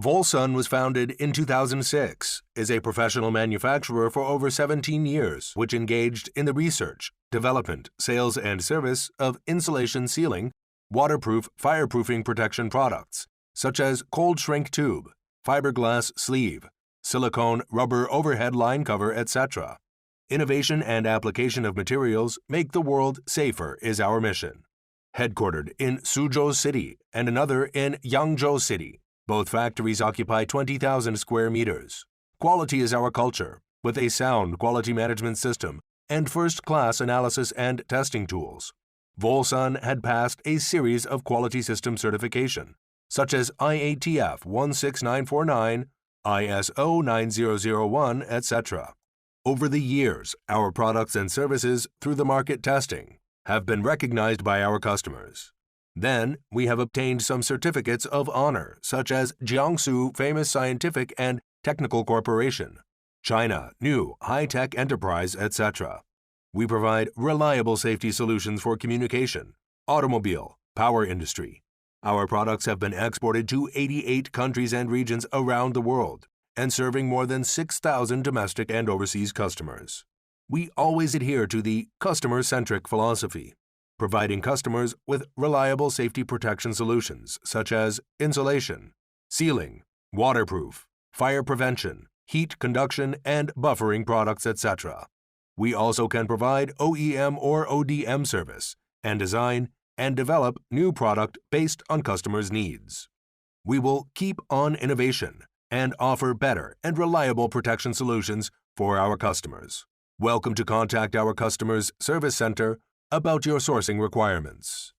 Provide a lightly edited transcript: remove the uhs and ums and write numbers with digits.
Volsun was founded in 2006, is a professional manufacturer for over 17 years, which engaged in the research, development, sales, and service of insulation sealing, waterproof, fireproofing protection products, such as cold shrink tube, fiberglass sleeve, silicone rubber overhead line cover, etc. Innovation and application of materials make the world safer is our mission. Headquartered in Suzhou City and another in Yangzhou City, both factories occupy 20,000 square meters. Quality is our culture, with a sound quality management system and first-class analysis and testing tools. Volsun had passed a series of quality system certification, such as IATF 16949, ISO 9001, etc. Over the years, our products and services through the market testing have been recognized by our customers. Then, we have obtained some certificates of honor, such as Jiangsu Famous Scientific and Technical Corporation, China New High-Tech Enterprise, etc. We provide reliable safety solutions for communication, automobile, power industry. Our products have been exported to 88 countries and regions around the world and serving more than 6,000 domestic and overseas customers. We always adhere to the customer-centric philosophy, providing customers with reliable safety protection solutions such as insulation, sealing, waterproof, fire prevention, heat conduction and buffering products, etc. We also can provide OEM or ODM service and design and develop new product based on customers' needs. We will keep on innovation and offer better and reliable protection solutions for our customers. Welcome to contact our customers' service center about your sourcing requirements.